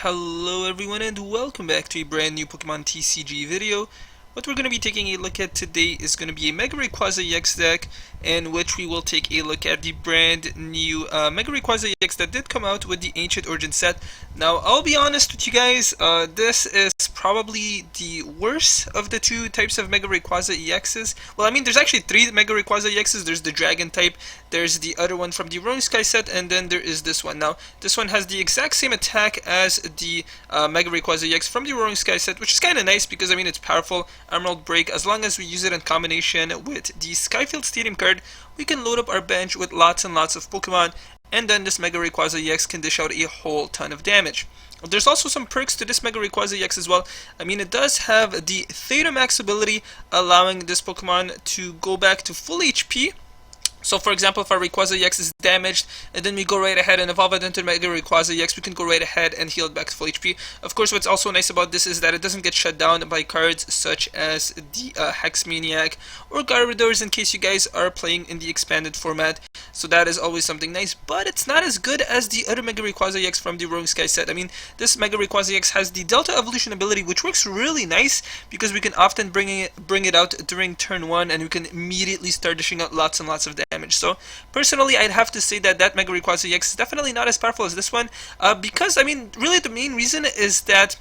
Hello everyone and welcome back to a brand new Pokemon TCG video. What we're going to be taking a look at today is going to be a Mega Rayquaza EX deck, in which we will take a look at the brand new Mega Rayquaza EX that did come out with the Ancient Origin set. Now, I'll be honest with you guys, this is probably the worst of the two types of Mega Rayquaza EXs. Well, I mean, there's actually three Mega Rayquaza EXs. There's the Dragon type, there's the other one from the Roaring Sky set, and then there is this one. Now, this one has the exact same attack as the Mega Rayquaza EX from the Roaring Sky set, which is kind of nice because, I mean, it's powerful. Emerald Break, as long as we use it in combination with the Skyfield Stadium card, we can load up our bench with lots and lots of Pokemon, and then this Mega Rayquaza EX can dish out a whole ton of damage. There's also some perks to this Mega Rayquaza EX as well. I mean, it does have the Theta Max ability, allowing this Pokemon to go back to full HP. So, for example, if our Rayquaza EX is damaged, and then we go right ahead and evolve it into Mega Rayquaza EX, we can go right ahead and heal it back to full HP. Of course, what's also nice about this is that it doesn't get shut down by cards such as the Hex Maniac or Gyarados, in case you guys are playing in the expanded format. So that is always something nice, but it's not as good as the other Mega Rayquaza EX from the Roaring Sky set. I mean, this Mega Rayquaza EX has the Delta Evolution ability, which works really nice because we can often bring it out during turn 1, and we can immediately start dishing out lots and lots of damage. So personally, I'd have to say that Mega Rayquaza EX is definitely not as powerful as this one, because, I mean, really the main reason is that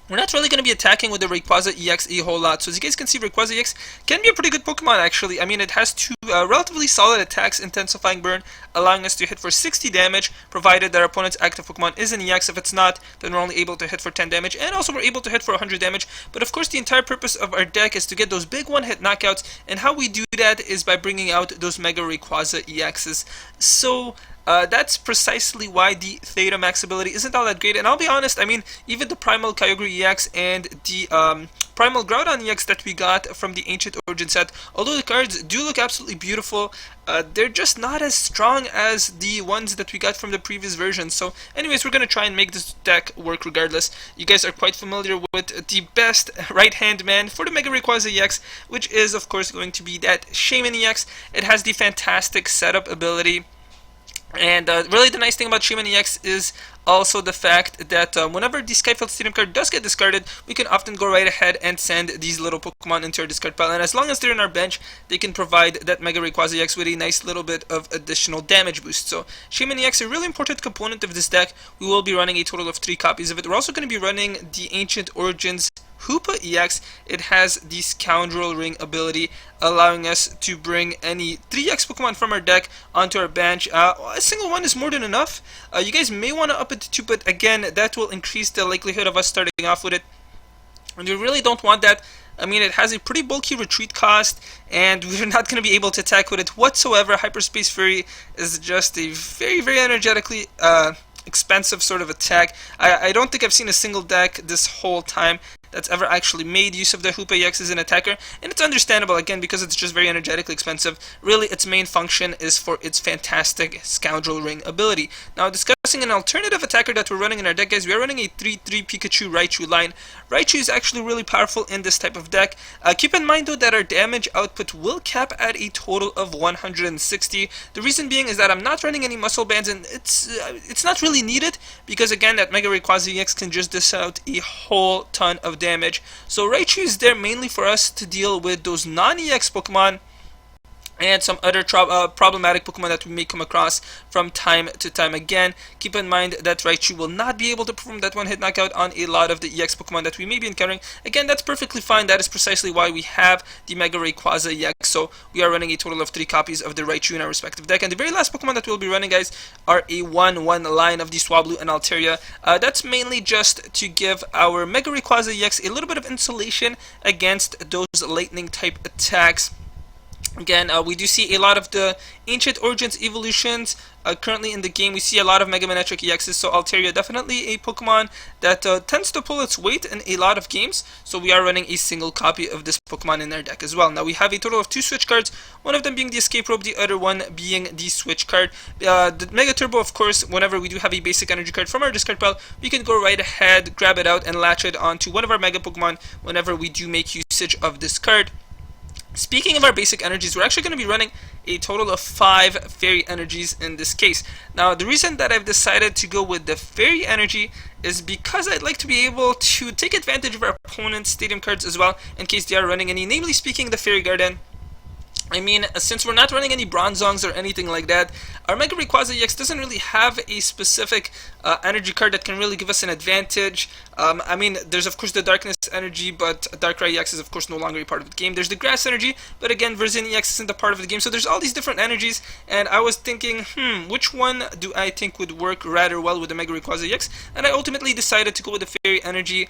we're not really going to be attacking with the Rayquaza EX a whole lot. So as you guys can see, Rayquaza EX can be a pretty good Pokemon actually. I mean, it has two relatively solid attacks, Intensifying Burn, allowing us to hit for 60 damage, provided that our opponent's active Pokemon is an EX. If it's not, then we're only able to hit for 10 damage, and also we're able to hit for 100 damage. But of course, the entire purpose of our deck is to get those big one-hit knockouts, and how we do that is by bringing out those Mega Rayquaza EXs. So that's precisely why the Theta Max ability isn't all that great. And I'll be honest, I mean, even the Primal Kyogre EX and the Primal Groudon EX that we got from the Ancient Origin set, although the cards do look absolutely beautiful, they're just not as strong as the ones that we got from the previous version. So anyways, we're going to try and make this deck work regardless. You guys are quite familiar with the best right-hand man for the Mega Rayquaza EX, which is of course going to be that Shaman EX. It has the fantastic setup ability. And really the nice thing about Shaman EX is also the fact that whenever the Skyfield Stadium card does get discarded, we can often go right ahead and send these little Pokemon into our discard pile. And as long as they're in our bench, they can provide that Mega Rayquaza EX with a nice little bit of additional damage boost. So Shaman EX is a really important component of this deck. We will be running a total of 3 copies of it. We're also going to be running the Ancient Origins Hoopa EX. It has the Scoundrel Ring ability, allowing us to bring any 3X Pokemon from our deck onto our bench. A single one is more than enough. You guys may want to up it to 2, but again, that will increase the likelihood of us starting off with it, and we really don't want that. I mean, it has a pretty bulky retreat cost, and we're not going to be able to attack with it whatsoever. Hyperspace Fury is just a very, very energetically expensive sort of attack. I don't think I've seen a single deck this whole time that's ever actually made use of the Hoopa EX as an attacker, and it's understandable again because it's just very energetically expensive. Really, its main function is for its fantastic Scoundrel Ring ability. Now, discussing an alternative attacker that we're running in our deck, guys, we are running a 3-3 Pikachu Raichu line. Raichu is actually really powerful in this type of deck. Keep in mind though that our damage output will cap at a total of 160. The reason being is that I'm not running any muscle bands, and it's not really needed because again, that Mega Rayquaza EX can just dish out a whole ton of damage. So Raichu is there mainly for us to deal with those non-EX Pokemon and some other problematic Pokemon that we may come across from time to time. Again, keep in mind that Raichu will not be able to perform that one-hit knockout on a lot of the EX Pokemon that we may be encountering. Again, that's perfectly fine. That is precisely why we have the Mega Rayquaza EX. So we are running a total of 3 copies of the Raichu in our respective deck. And the very last Pokemon that we'll be running, guys, are a 1-1 line of the Swablu and Altaria. That's mainly just to give our Mega Rayquaza EX a little bit of insulation against those lightning type attacks. Again, we do see a lot of the Ancient Origins evolutions currently in the game. We see a lot of Mega Manectric EXs, so Altaria definitely a Pokemon that tends to pull its weight in a lot of games. So we are running a single copy of this Pokemon in our deck as well. Now we have a total of 2 Switch cards, one of them being the Escape Rope, the other one being the Switch card. The Mega Turbo, of course, whenever we do have a basic energy card from our discard pile, we can go right ahead, grab it out, and latch it onto one of our Mega Pokemon whenever we do make usage of this card. Speaking of our basic energies, we're actually going to be running a total of 5 fairy energies in this case. Now, the reason that I've decided to go with the fairy energy is because I'd like to be able to take advantage of our opponent's stadium cards as well, in case they are running any, namely speaking the Fairy Garden. I mean, since we're not running any Bronzongs or anything like that, our Mega Rayquaza EX doesn't really have a specific energy card that can really give us an advantage. I mean, there's of course the Darkness energy, but Darkrai EX is of course no longer a part of the game. There's the Grass energy, but again, Verzin EX isn't a part of the game. So there's all these different energies, and I was thinking, which one do I think would work rather well with the Mega Rayquaza EX? And I ultimately decided to go with the Fairy energy.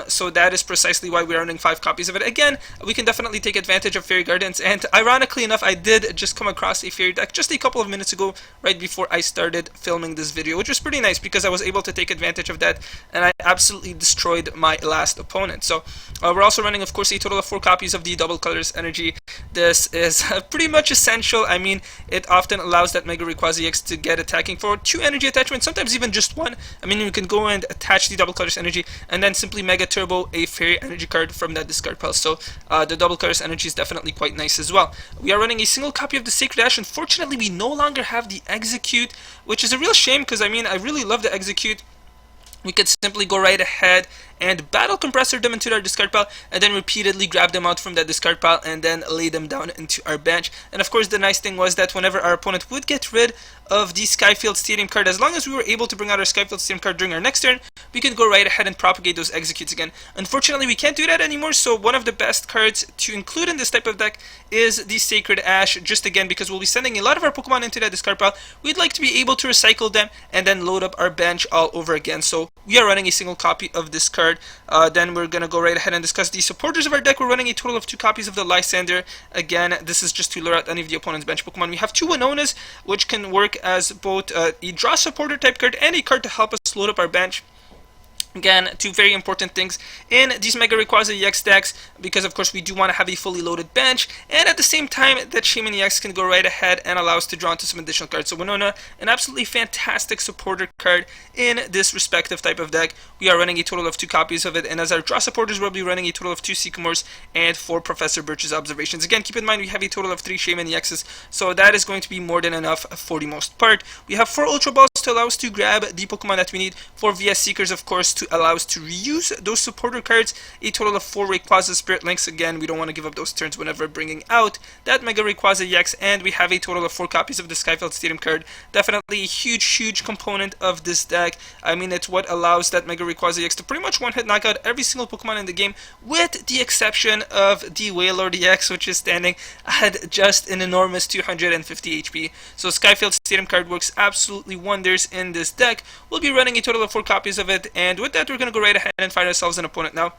So that is precisely why we're running 5 copies of it. Again, we can definitely take advantage of Fairy Gardens, and ironically enough, I did just come across a Fairy deck just a couple of minutes ago, right before I started filming this video, which was pretty nice because I was able to take advantage of that, and I absolutely destroyed my last opponent. So we're also running, of course, a total of 4 copies of the Double Colors energy. This is pretty much essential. I mean, it often allows that Mega Rayquaza EX to get attacking for 2 energy attachments, sometimes even just 1. I mean, you can go and attach the Double Colors energy and then simply Mega Turbo a Fairy energy card from that discard pile. So the Double Colors energy is definitely quite nice as well. We are running a single copy of the Sacred Ash. Unfortunately, we no longer have the Execute, which is a real shame because I mean, I really love the Execute. We could simply go right ahead and Battle Compressor them into our discard pile, and then repeatedly grab them out from that discard pile and then lay them down into our bench. And of course, the nice thing was that whenever our opponent would get rid of the Skyfield Stadium card, as long as we were able to bring out our Skyfield Stadium card during our next turn, we could go right ahead and propagate those Executes again. Unfortunately, we can't do that anymore, so one of the best cards to include in this type of deck is the Sacred Ash, just again because we'll be sending a lot of our Pokemon into that discard pile. We'd like to be able to recycle them and then load up our bench all over again. So we are running a single copy of this card. Then we're going to go right ahead and discuss the supporters of our deck. We're running a total of 2 copies of the Lysander. Again, this is just to lure out any of the opponent's bench Pokemon. We have 2 Winonas, which can work as both a draw supporter type card and a card to help us load up our bench. Again, 2 very important things in these Mega Rayquaza EX decks, because of course we do want to have a fully loaded bench, and at the same time that Shaman EX can go right ahead and allow us to draw into some additional cards. So Winona, an absolutely fantastic supporter card in this respective type of deck. We are running a total of 2 copies of it, and as our draw supporters we'll be running a total of 2 Sycamores and 4 Professor Birch's Observations. Again, keep in mind we have a total of 3 Shaman EXs, so that is going to be more than enough for the most part. We have 4 Ultra Balls to allow us to grab the Pokemon that we need, 4 VS Seekers of course to allow us to reuse those supporter cards, a total of 4 Rayquaza Spirit Links. Again, we don't want to give up those turns whenever bringing out that Mega Rayquaza EX, and we have a total of 4 copies of the Skyfield Stadium card. Definitely a huge component of this deck. I mean, it's what allows that Mega Rayquaza EX to pretty much one-hit knock out every single Pokemon in the game, with the exception of the Wailord EX, which is standing at just an enormous 250 HP. So Skyfield Stadium card works absolutely wonders in this deck. We'll be running a total of 4 copies of it, and with that we're going to go right ahead and find ourselves an opponent now.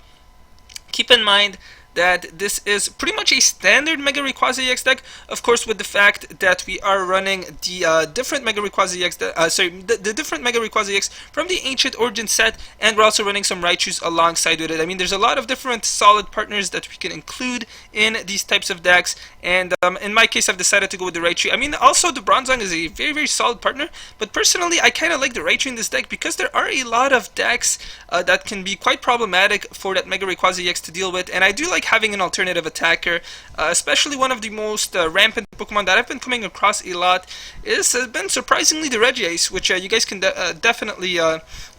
Keep in mind that this is pretty much a standard Mega Rayquaza EX deck, of course, with the fact that we are running the different Mega Rayquaza EX, the different Mega Rayquaza EX from the Ancient Origin set, and we're also running some Raichus alongside with it. I mean, there's a lot of different solid partners that we can include in these types of decks, and in my case, I've decided to go with the Raichu. I mean, also the Bronzong is a very solid partner, but personally, I kind of like the Raichu in this deck because there are a lot of decks that can be quite problematic for that Mega Rayquaza EX to deal with, and I do like having an alternative attacker, especially one of the most rampant Pokemon that I've been coming across a lot is been surprisingly the Regice, which you guys can definitely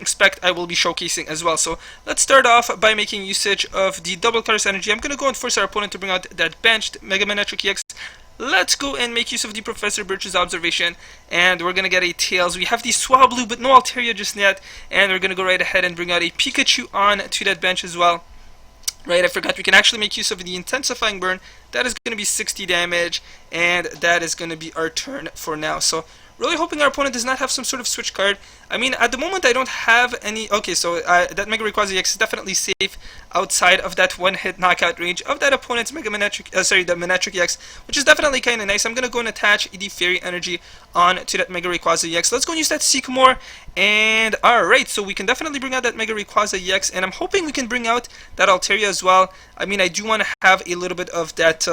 expect I will be showcasing as well. So let's start off by making usage of the Double Colors energy. I'm going to go and force our opponent to bring out that benched Mega Manectric EX. Let's go and make use of the Professor Birch's Observation, and we're going to get a Tails. We have the Swablu, but no Altaria just yet, and we're going to go right ahead and bring out a Pikachu on to that bench as well. Right, I forgot we can actually make use of the Intensifying Burn. That is going to be 60 damage, and that is going to be our turn for now. So really hoping our opponent does not have some sort of switch card. I mean, at the moment I don't have any. Okay, so that Mega Rayquaza EX is definitely safe outside of that one-hit knockout range of that opponent's Mega Manectric, the Manectric EX, which is definitely kind of nice. I'm gonna go and attach the Fairy Energy on to that Mega Rayquaza EX. Let's go and use that Sycamore, and alright, so we can definitely bring out that Mega Rayquaza EX, and I'm hoping we can bring out that Altaria as well. I mean, I do want to have a little bit of that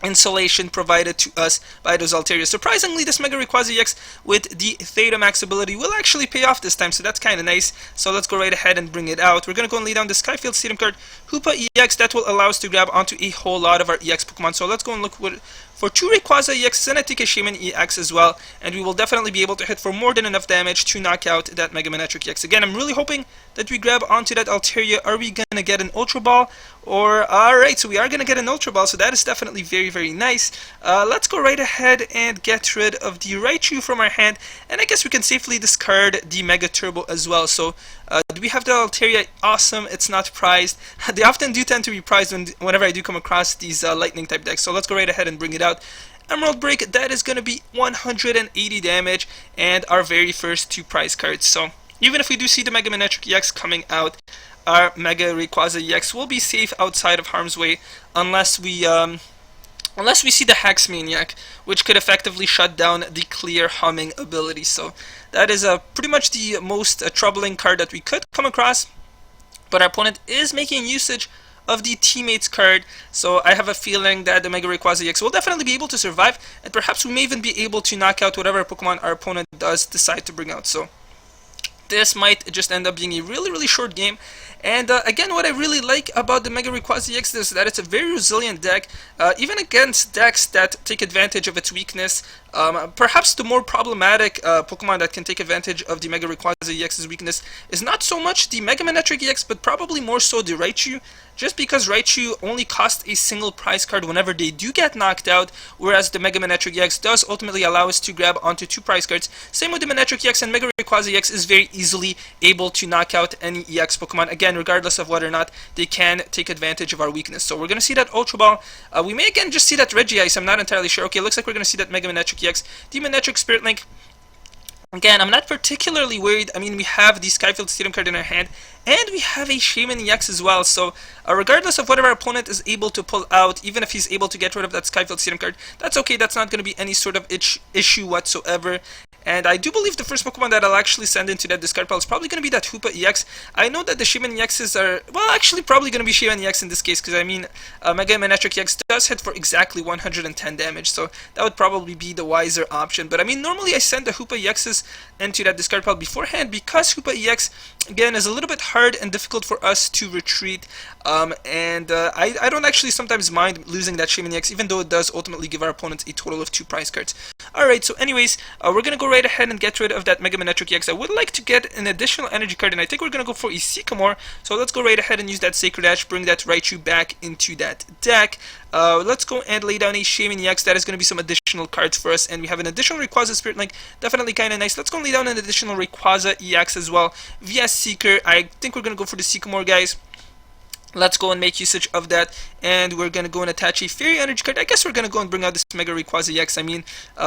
insulation provided to us by those Altaria. Surprisingly, this Mega Rayquaza EX with the Theta Max ability will actually pay off this time, so that's kind of nice. So let's go right ahead and bring it out. We're going to go and lay down the Skyfield Stadium card, Hoopa EX, that will allow us to grab onto a whole lot of our EX Pokemon. So let's go and look for 2 Rayquaza EX and a TK Shaman EX as well, and we will definitely be able to hit for more than enough damage to knock out that Mega Manectric EX. Again, I'm really hoping that we grab onto that Altaria. Are we going to get an Ultra Ball? Or, alright, so we are going to get an Ultra Ball, so that is definitely very, very nice. Let's go right ahead and get rid of the Raichu from our hand, and I guess we can safely discard the Mega Turbo as well. So, do we have the Altaria? Awesome, it's not prized. They often do tend to be prized whenever I do come across these Lightning type decks, so let's go right ahead and bring it out. Emerald Break, that is going to be 180 damage, and our very first 2 prize cards. So, even if we do see the Mega Manectric EX coming out, our Mega Rayquaza EX will be safe outside of harm's way unless we see the Hex Maniac, which could effectively shut down the Clear Humming ability. So that is pretty much the most troubling card that we could come across. But our opponent is making usage of the Teammates card, so I have a feeling that the Mega Rayquaza EX will definitely be able to survive, and perhaps we may even be able to knock out whatever Pokemon our opponent does decide to bring out. So this might just end up being a really, really short game. And again, what I really like about the Mega Rayquaza EX is that it's a very resilient deck, even against decks that take advantage of its weakness. Perhaps the more problematic Pokemon that can take advantage of the Mega Rayquaza EX's weakness is not so much the Mega Manectric EX, but probably more so the Raichu, just because Raichu only costs a single prize card whenever they do get knocked out, whereas the Mega Manectric EX does ultimately allow us to grab onto 2 prize cards. Same with the Manectric EX, and Mega Rayquaza EX is very easily able to knock out any EX Pokemon, again, regardless of whether or not they can take advantage of our weakness. So we're going to see that Ultra Ball. We may again just see that Regice, I'm not entirely sure. Okay, looks like we're going to see that Mega Manectric EX. The Manectric Spirit Link. Again, I'm not particularly worried. I mean, we have the Skyfield Stadium card in our hand, and we have a Shaman EX as well. So, regardless of whatever our opponent is able to pull out, even if he's able to get rid of that Skyfield Stadium card, that's okay. That's not going to be any sort of issue whatsoever. And I do believe the first Pokemon that I'll actually send into that discard pile is probably going to be that Hoopa EX. I know that the Shaman EXs are, well, actually probably going to be Shaman EX in this case, because I mean, Mega Manectric EX does hit for exactly 110 damage, so that would probably be the wiser option. But I mean, normally I send the Hoopa EXs into that discard pile beforehand, because Hoopa EX, again, is a little bit hard and difficult for us to retreat. I don't actually sometimes mind losing that Shaman EX, even though it does ultimately give our opponents a total of 2 prize cards. Alright, so anyways, we're going to go right ahead and get rid of that Mega Manectric EX. I would like to get an additional energy card, and I think we're going to go for a Sycamore. So let's go right ahead and use that Sacred Ash, bring that Raichu back into that deck. Let's go and lay down a Shaman EX. That is going to be some additional cards for us, and we have an additional Rayquaza Spirit Link, definitely kind of nice. Let's go and lay down an additional Rayquaza EX as well via Seeker. I think we're going to go for the Sycamore, guys. Let's go and make usage of that, and we're going to go and attach a Fairy Energy card. I guess we're going to go and bring out this Mega Rayquaza EX. I mean,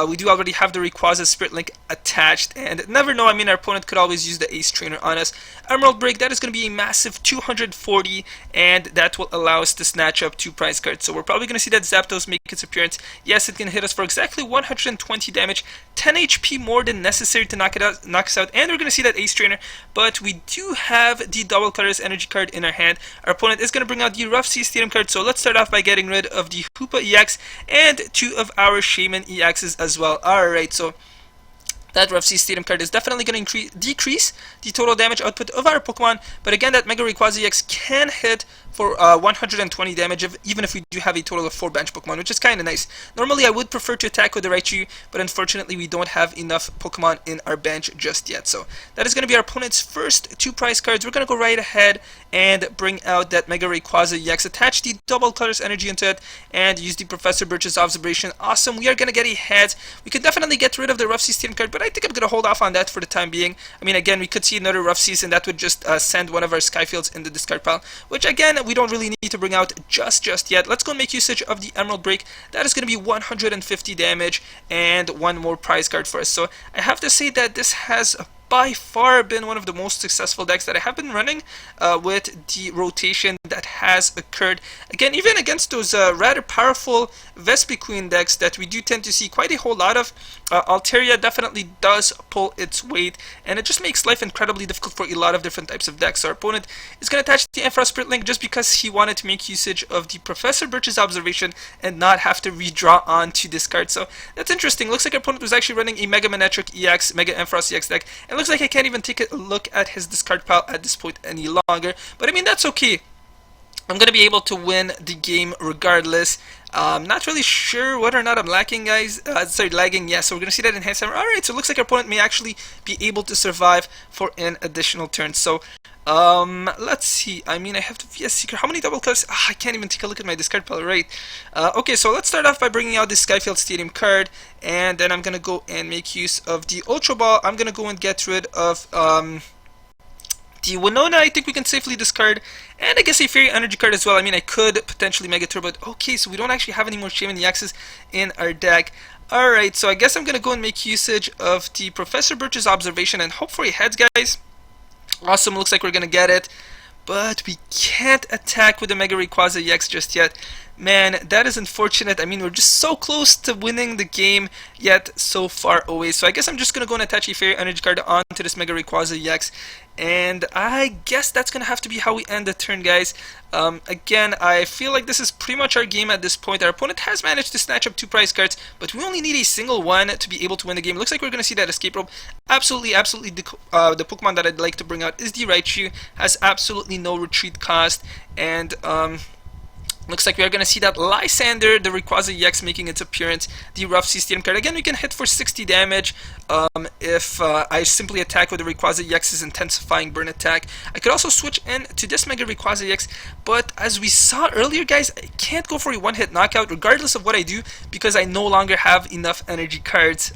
we do already have the Rayquaza Spirit Link attached, and never know, I mean, our opponent could always use the Ace Trainer on us. Emerald Break, that is going to be a massive 240, and that will allow us to snatch up 2 prize cards. So we're probably going to see that Zapdos make its appearance. Yes, it can hit us for exactly 120 damage, 10 HP more than necessary to knock us out, and we're going to see that Ace Trainer, but we do have the Double Colors Energy card in our hand. Our opponent is going to bring out the Rough Sea Stadium card, so let's start off by getting rid of the Hoopa EX and 2 of our Shaman EXs as well. Alright, so that Rough Sea Stadium card is definitely going to decrease the total damage output of our Pokemon, but again, that Mega Rayquaza EX can hit for 120 damage, even if we do have a total of 4 bench Pokemon, which is kind of nice. Normally, I would prefer to attack with the Raichu, but unfortunately, we don't have enough Pokemon in our bench just yet. So that is going to be our opponent's first 2 prize cards. We're going to go right ahead and bring out that Mega Rayquaza EX, attach the Double Colors Energy into it, and use the Professor Birch's Observation. Awesome, we are going to get a head. We could definitely get rid of the Rough Sea Stadium card, but I think I'm going to hold off on that for the time being. I mean, again, we could see another Rough Seas, and that would just send one of our Skyfields in the discard pile, which again, we don't really need to bring out just yet. Let's go and make usage of the Emerald Break. That is going to be 150 damage and 1 more prize card for us. So I have to say that this has by far been one of the most successful decks that I have been running with the rotation that has occurred. Again, even against those rather powerful Vespiquen decks that we do tend to see quite a whole lot of, Altaria definitely does pull its weight, and it just makes life incredibly difficult for a lot of different types of decks. So our opponent is going to attach the Ampharos Spirit Link just because he wanted to make usage of the Professor Birch's observation and not have to redraw on to discard. So that's interesting. Looks like our opponent was actually running a Mega Manectric EX, Mega Ampharos EX deck, and looks like I can't even take a look at his discard pile at this point any longer. But I mean, that's okay. I'm going to be able to win the game regardless. Not really sure whether or not I'm lagging, guys. Lagging, yeah, so we're going to see that enhanced hammer. Alright, so it looks like our opponent may actually be able to survive for an additional turn. So, let's see. I mean, I have the VS Seeker. How many double cuts? I can't even take a look at my discard pile, right? Okay, so let's start off by bringing out this Skyfield Stadium card. And then I'm going to go and make use of the Ultra Ball. I'm going to go and get rid of, the Winona, I think we can safely discard, and I guess a Fairy Energy card as well. I mean, I could potentially Mega Turbo. Okay, so we don't actually have any more Shaman EXs in our deck. Alright, so I guess I'm going to go and make usage of the Professor Birch's observation and hope for a heads, guys. Awesome, looks like we're going to get it. But we can't attack with the Mega Rayquaza EX just yet. Man, that is unfortunate. I mean, we're just so close to winning the game, yet so far away. So I guess I'm just going to go and attach a Fairy Energy card onto this Mega Rayquaza EX. And I guess that's going to have to be how we end the turn, guys. Again, I feel like this is pretty much our game at this point. Our opponent has managed to snatch up 2 prize cards, but we only need a single one to be able to win the game. Looks like we're going to see that Escape Rope. Absolutely, the Pokemon that I'd like to bring out is the Raichu. Has absolutely no retreat cost, and looks like we are going to see that Lysander, the Rayquaza EX, making its appearance. The Rough Sea Stadium card. Again, we can hit for 60 damage if I simply attack with the Rayquaza EX's intensifying burn attack. I could also switch in to this Mega Rayquaza EX, but as we saw earlier, guys, I can't go for a one-hit knockout regardless of what I do because I no longer have enough energy cards.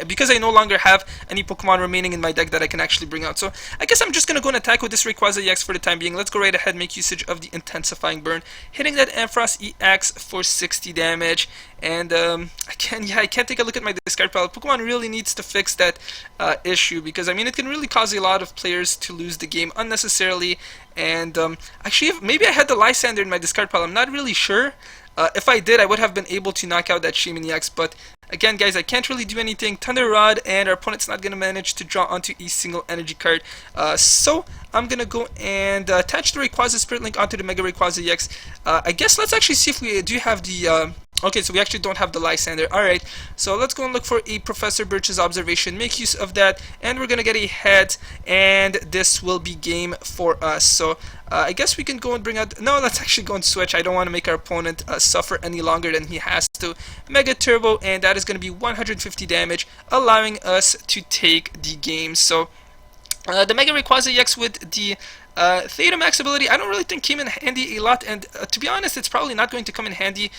Because I no longer have any Pokemon remaining in my deck that I can actually bring out. So I guess I'm just going to go and attack with this Rayquaza EX for the time being. Let's go right ahead, make usage of the intensifying burn, hitting that Ampharos EX for 60 damage. And I can't take a look at my discard pile. Pokemon really needs to fix that issue because I mean it can really cause a lot of players to lose the game unnecessarily. And actually, maybe I had the Lysander in my discard pile. I'm not really sure. If I did, I would have been able to knock out that Shaman EX, but again, guys, I can't really do anything. Thunder Rod, and our opponent's not going to manage to draw onto a single energy card. So I'm going to go and attach the Rayquaza Spirit Link onto the Mega Rayquaza EX. I guess let's actually see if we do have the... Okay, so we actually don't have the Lysander. Alright, so let's go and look for a Professor Birch's observation, make use of that, and we're going to get a head, and this will be game for us. So I guess we can go and bring out... No, let's actually go and switch. I don't want to make our opponent suffer any longer than he has to. Mega Turbo, and that is going to be 150 damage, allowing us to take the game. So the Mega Rayquaza EX with the Theta Max ability, I don't really think came in handy a lot, and to be honest, it's probably not going to come in handy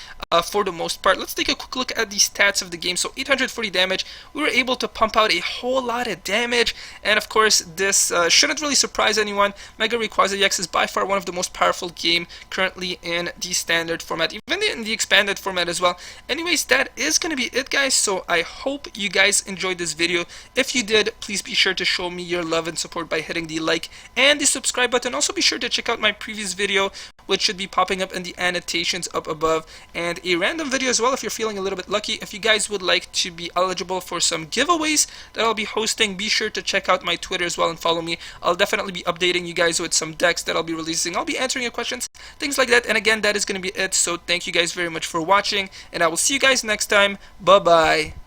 for the most part. Let's take a quick look at the stats of the game. So 840 damage, we were able to pump out a whole lot of damage, and of course, this shouldn't really surprise anyone. Mega Rayquaza EX is by far one of the most powerful game currently in the standard format, even in the expanded format as well. Anyways, that is going to be it, guys, so I hope you guys enjoyed this video. If you did, please be sure to show me your love and support by hitting the like and the subscribe button. Also be sure to check out my previous video, which should be popping up in the annotations up above, and a random video as well if you're feeling a little bit lucky. If you guys would like to be eligible for some giveaways that I'll be hosting, be sure to check out my Twitter as well and follow me. I'll definitely be updating you guys with some decks that I'll be releasing. I'll be answering your questions, things like that. And again, that is going to be it. So thank you guys very much for watching, and I will see you guys next time. Bye bye.